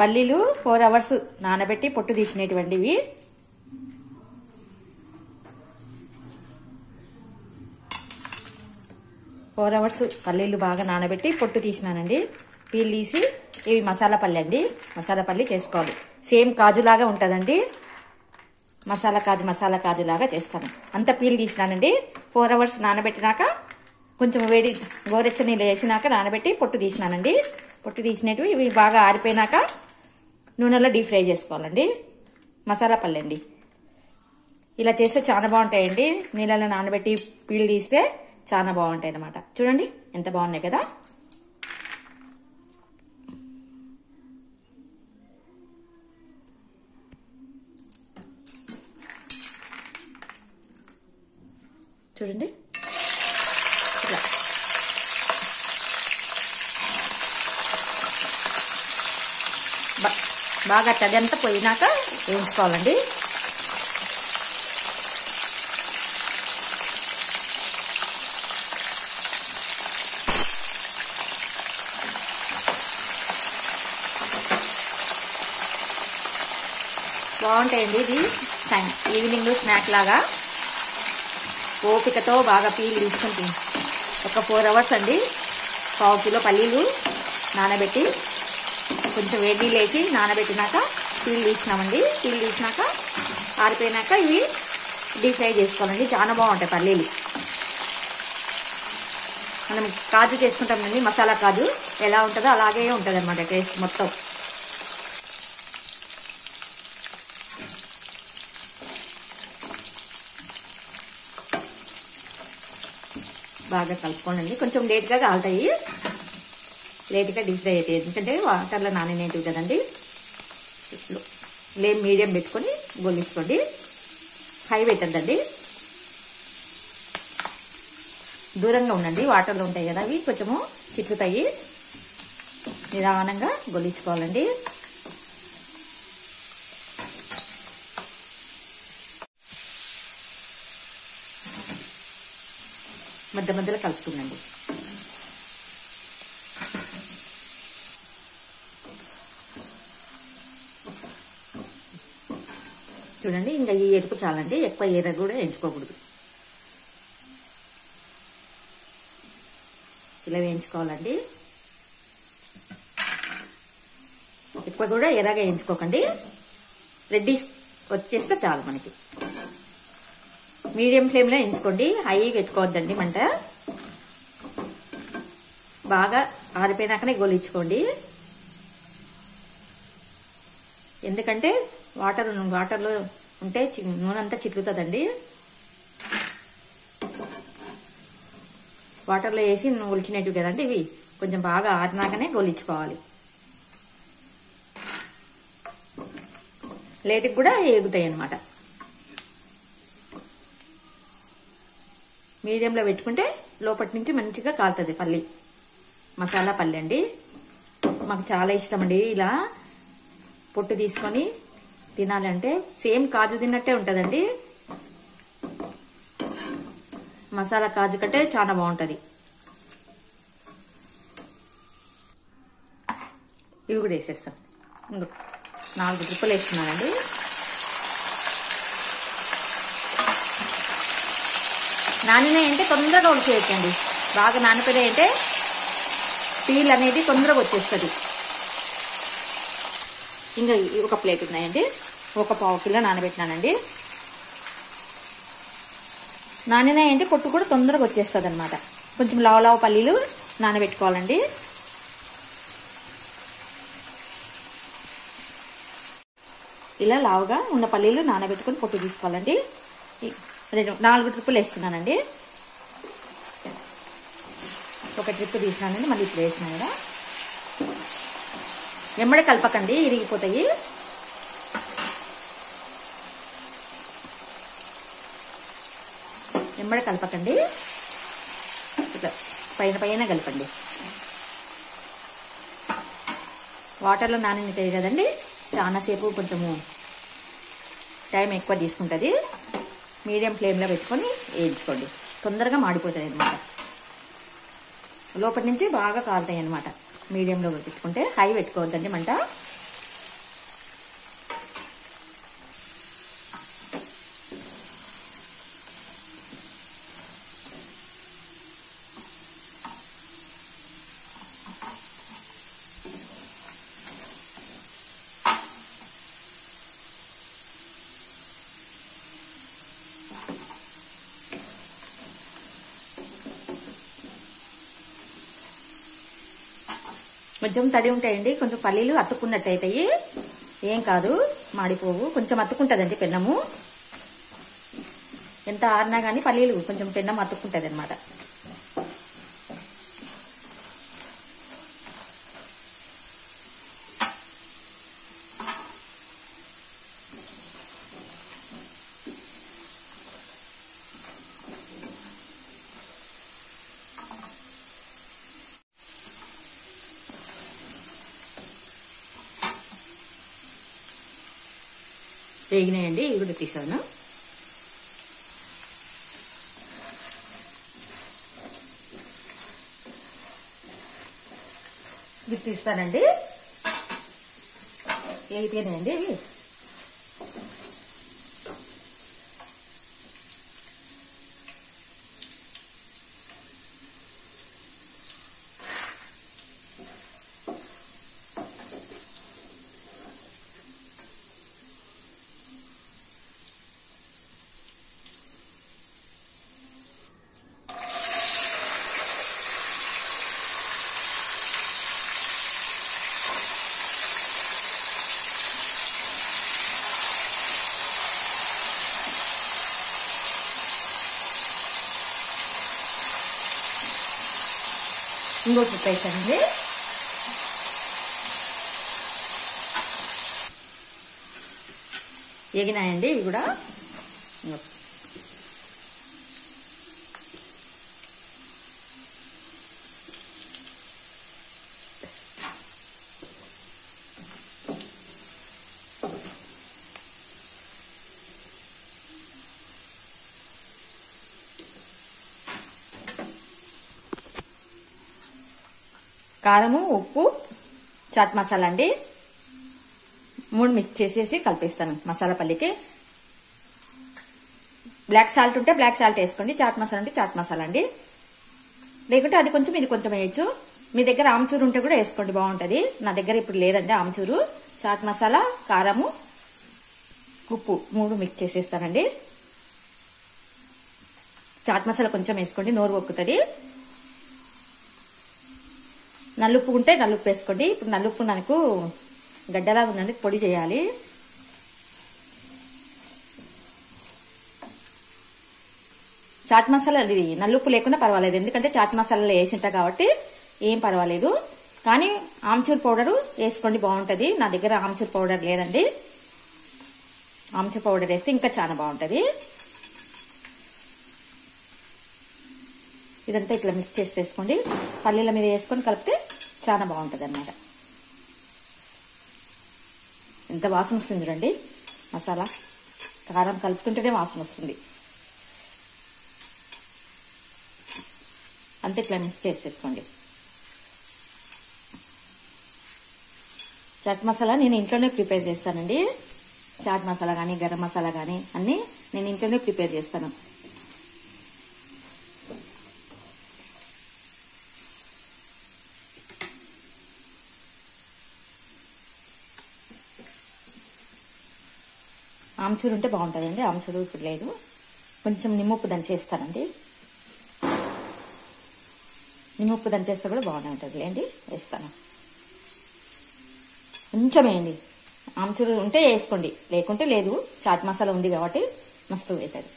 పల్లీలు 4 hours నానబెట్టి పొట్టు తీసినటువంటివి. ఫోర్ అవర్స్ పల్లీలు బాగా నానబెట్టి పొట్టు తీసినానండి. పీల్ తీసి ఇవి మసాలా పల్లి అండి. మసాలా పల్లి చేసుకోవాలి. సేమ్ కాజులాగా ఉంటుందండి. మసాలా కాజు లాగా చేస్తాను. అంత పీల్ తీసినానండి. 4 hours నానబెట్టినాక కొంచెం వేడి గోరెచ్చ నీళ్ళు వేసినాక నానబెట్టి పొట్టు తీసినానండి. పొట్టు తీసినవి ఇవి బాగా ఆరిపోయినాక నూనెలో డీప్ ఫ్రై చేసుకోవాలండి. మసాలా పల్లి అండి. ఇలా చేస్తే చాలా బాగుంటాయండి. నీళ్ళలో నానబెట్టి పీల్ తీస్తే చాలా బాగుంటాయి అన్నమాట. చూడండి ఎంత బాగున్నాయి కదా. చూడండి ఇలా బాగా తడంతా పోయినాక వేయించుకోవాలండి. బాగుంటాయండి. ఇది ఈవినింగ్ స్నాక్ లాగా ఓపికతో బాగా పీల్ తీసుకుంటుంది. ఒక 4 hours అండి. 1/2 కిలో పల్లీలు నానబెట్టి కొంచెం వేడి వేసి నానబెట్టినాక పీల్ తీసినామండి. పీల్ తీసినాక ఆరిపోయినాక ఇవి డీప్ ఫ్రై చేసుకోవాలండి. చాలా బాగుంటాయి పల్లీలు. మనం కాజు చేసుకుంటామండి. మసాలా కాజు ఎలా ఉంటుందో అలాగే ఉంటుంది అన్నమాట టేస్ట్ మొత్తం. బాగా కలుపుకోండి. కొంచెం లేట్గా కాలుతాయి. లేట్గా డీప్ ఫ్రై అవుతాయి. ఎందుకంటే వాటర్లో నానేటివి కదండి. మీడియం పెట్టుకొని గొల్లించుకోండి. హై పెట్టద్దండి. దూరంగా ఉండండి. వాటర్లో ఉంటాయి కదా అవి కొంచెము చిక్కుతాయి. నిదానంగా గొల్లించుకోవాలండి. మధ్య మధ్యలో కలుపుతుందండి. చూడండి ఇంకా ఈ ఎరుపు చాలండి. ఎక్కువ ఎర్ర కూడా వేయించుకోకూడదు. ఇలా వేయించుకోవాలండి. ఎక్కువ కూడా ఎర్రగా వేయించుకోకండి. రెడ్డిష్ వచ్చేస్తే చాలు మనకి. మీడియం ఫ్లేమ్లో వేయించుకోండి. హై పెట్టుకోవద్దండి మంట. బాగా ఆరిపోయినాకనే గోలించుకోండి. ఎందుకంటే వాటర్లో ఉంటే నూనె అంతా చిట్లుతుందండి. వాటర్లో వేసి గొలిచినట్టు కదండి. ఇవి కొంచెం బాగా ఆరినాకనే గోలించుకోవాలి. లేటుకి కూడా ఏగుతాయి అన్నమాట. మీడియంలో పెట్టుకుంటే లోపటి నుంచి మంచిగా కాలుతుంది పల్లి. మసాలా పల్లి అండి. మాకు చాలా ఇష్టం అండి. ఇలా పొట్టు తీసుకొని తినాలంటే సేమ్ కాజు తిన్నట్టే ఉంటుందండి. మసాలా కాజు కంటే చాలా బాగుంటుంది. ఇవి కూడా వేసేస్తాం. 4 ట్రిప్పులు వేస్తున్నానండి. నానినాయి అంటే తొందరగా ఉడికేయకండి. బాగా నానిపోయినాయి అంటే పీల్ అనేది తొందరగా వచ్చేస్తుంది. ఇంకా ఒక ప్లేట్ ఉన్నాయండి. ఒక 1/2 కిలో నానబెట్టినానండి. నానినాయి అంటే పొట్టు కూడా తొందరగా వచ్చేస్తుంది అనమాట. కొంచెం లావు పల్లీలు నానబెట్టుకోవాలండి. ఇలా లావుగా ఉన్న పల్లీలు నానబెట్టుకొని పొట్టు తీసుకోవాలండి. 4 ట్రిప్పులు వేస్తున్నానండి. ఒక ట్రిప్ తీసినానండి. మళ్ళీ ఇప్పుడు వేసినా కదా. ఎమ్మడే కలపకండి, ఇరిగిపోతాయి. ఎమ్మడే కలపకండి. ఇట్లా పైన కలపండి. వాటర్లో నానినట్టు కదండి. చాలాసేపు కొంచెము టైం ఎక్కువ తీసుకుంటుంది. మీడియం ఫ్లేమ్లో పెట్టుకొని వేయించుకోండి. తొందరగా మాడిపోతాయి అన్నమాట. లోపటి నుంచి బాగా కాలుతాయి అన్నమాట. మీడియంలో పెట్టుకుంటే హై పెట్టుకోవద్దండి మంట. కొంచెం తడి ఉంటాయండి, కొంచెం పల్లీలు అతుక్కున్నట్టు అవుతాయి, ఏం కాదు, మాడిపోవు. కొంచెం అతుక్కుంటుందండి పెన్నము, ఎంత ఆరినా కానీ పల్లీలు కొంచెం పెన్నం అతుక్కుంటుంది అనమాట. వేగినాయండి, ఇవి కూడా తీసాను. ఇవి తీస్తానండి, వేగిపోయినాయండి ఇవి. ఇంకో చుట్ట వేసానండి. ఎగినాయండి ఇవి కూడా. కారము, ఉప్పు, చాట్ మసాలా అండి, 3 మిక్స్ చేసేసి కలిపేస్తాను మసాలా పల్లికి. బ్లాక్ సాల్ట్ ఉంటే బ్లాక్ సాల్ట్ వేసుకోండి, చాట్ మసాలా ఉంటే చాట్ మసాలా అండి, లేకుంటే అది కొంచెం ఇది కొంచెం వేయచ్చు. మీ దగ్గర ఆమ్చూరు ఉంటే కూడా వేసుకోండి, బాగుంటుంది. నా దగ్గర ఇప్పుడు లేదండి ఆమ్చూరు. చాట్ మసాలా, కారము, ఉప్పు 3 మిక్స్ చేసేస్తానండి. చాట్ మసాలా కొంచెం వేసుకోండి, నోరు ఒక్కుతుంది. నల్లుప్పు ఉంటే నల్లుప్పు వేసుకోండి. ఇప్పుడు నల్లుప్పు నాకు గడ్డలాగా ఉందండి, పొడి చేయాలి. చాట్ మసాలా ఇది నల్లుప్పు లేకుండా పర్వాలేదు, ఎందుకంటే చాట్ మసాలాలో వేసింటా కాబట్టి ఏం పర్వాలేదు. కానీ ఆమ్చూర్ పౌడరు వేసుకోండి, బాగుంటుంది. నా దగ్గర ఆమ్చూర్ పౌడర్ లేదండి, ఆమ్చూర్ పౌడర్ వేస్తే ఇంకా చాలా బాగుంటుంది. ఇదంతా ఇట్లా మిక్స్ చేసేసుకోండి, పల్లీల మీద వేసుకొని కలిపితే చాలా బాగుంటుంది అన్నమాట. ఎంత వాసన వస్తుంది చూడండి, మసాలా కారం కలుపుతుంటేనే వాసన వస్తుంది. అంతే ఇట్లా మిక్స్ చేసేసుకోండి. చాట్ మసాలా నేను ఇంట్లోనే ప్రిపేర్ చేస్తానండి. చాట్ మసాలా కానీ గరం మసాలా కానీ అన్నీ నేను ఇంట్లోనే ప్రిపేర్ చేస్తాను. ఆమ్చూరు ఉంటే బాగుంటుందండి, ఆమ్చూరు ఇప్పుడు లేదు. కొంచెం నిమ్మప్పు దంచేస్తానండి, నిమ్మప్పు దంచేస్తే కూడా బాగానే ఉంటుంది లేండి, వేస్తాను. కొంచెం వేయండి, ఆమ్చూరు ఉంటే వేసుకోండి, లేకుంటే లేదు. చాట్ మసాలా ఉంది కాబట్టి మస్తు అవుతుంది.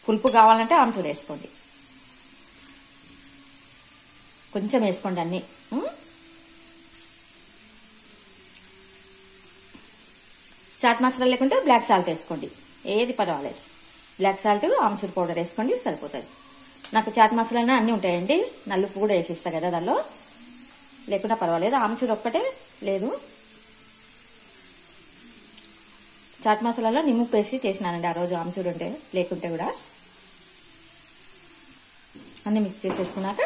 పులుపు కావాలంటే ఆమ్చూరు వేసుకోండి, కొంచెం వేసుకోండి అన్నీ. చాట్ మసాలా లేకుంటే బ్లాక్ సాల్ట్ వేసుకోండి, ఏది పర్వాలేదు. బ్లాక్ సాల్ట్, ఆమ్చూర్ పౌడర్ వేసుకోండి, సరిపోతుంది. నాకు చాట్ మసాలానే అన్నీ ఉంటాయండి, నల్లుప్పు కూడా వేసిస్తా కదా దానిలో, లేకుండా పర్వాలేదు. ఆమ్చూర్ ఒక్కటే లేదు. చాట్ మసాలాలో నిమ్మప్పు వేసి చేసినానండి ఆ రోజు, ఆమ్చూర్ ఉంటే, లేకుంటే కూడా. అన్నీ మిక్స్ చేసేసుకున్నాక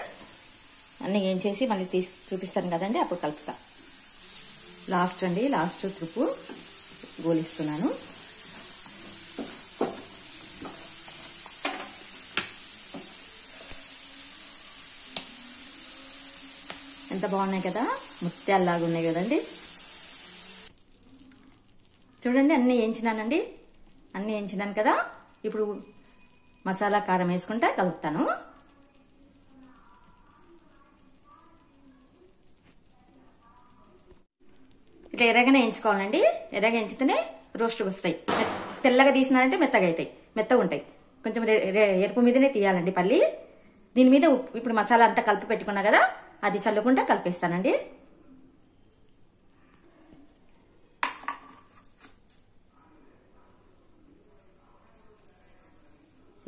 అన్నీ ఏం చేసి మళ్ళీ తీసి చూపిస్తాను కదండి, అప్పుడు కలుపుతా. లాస్ట్ అండి, లాస్ట్ ట్రిప్పు గోలిస్తున్నాను. ఎంత బాగున్నాయి కదా, ముత్యాల్లాగా ఉన్నాయి కదండి. చూడండి అన్నీ వేయించినానండి, అన్నీ వేయించినాను కదా. ఇప్పుడు మసాలా కారం వేసుకుంటా కలుపుతాను. ఇట్లా ఎర్రగానే వేయించుకోవాలండి. ఎర్రగా వేయించితేనే రోస్ట్గా వస్తాయి. తెల్లగా తీసినారంటే మెత్తగా అవుతాయి, మెత్తగా ఉంటాయి. కొంచెం ఎరుపు మీదనే తీయాలండి పల్లి. దీని మీద ఇప్పుడు మసాలా అంతా కలిపి పెట్టుకున్నా కదా, అది చల్లుకుంటా కలిపేస్తానండి.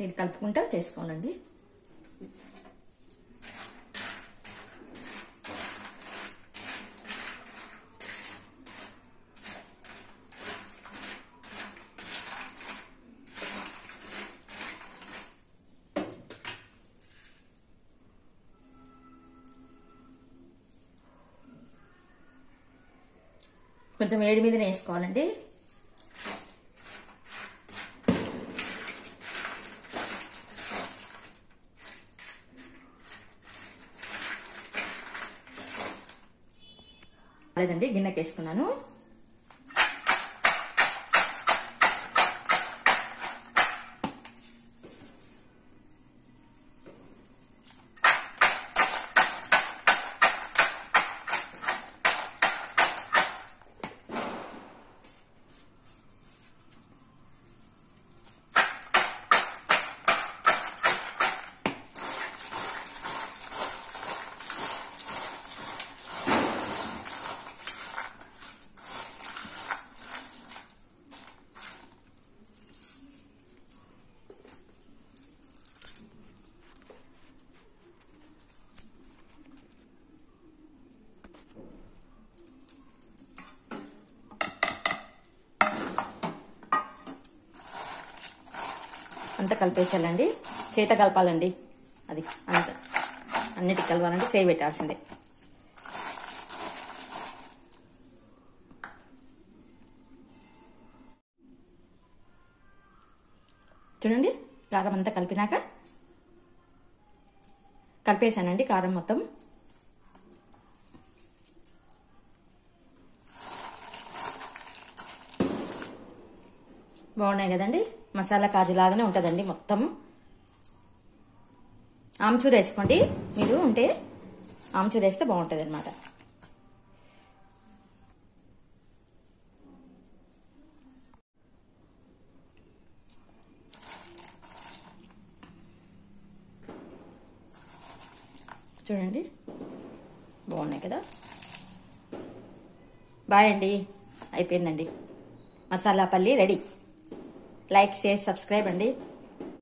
ఇది కలుపుకుంటా చేసుకోవాలండి. కొంచెం వేడి మీదనే వేసుకోవాలండి. లేదండి, గిన్నెకి వేసుకున్నాను. అంతా కలిపేసాలండి. చేత కలపాలండి. అది అంత అన్నిటికి కలపాలంటే చేయి పెట్టాల్సిందే. చూడండి, కారం అంతా కలిపినాక కలిపేసానండి కారం మొత్తం. బాగున్నాయి కదండి. మసాలా కాజు లాగానే ఉంటుందండి మొత్తం. ఆమ్చూర్ వేసుకోండి మీరు ఉంటే, ఆమ్చూర్ వేస్తే బాగుంటుంది అనమాట. చూడండి, బాగున్నాయి కదా. బాయ్ అండి, అయిపోయిందండి. మసాలా పల్లి రెడీ. లైక్, షేర్, సబ్స్క్రైబ్ అండి.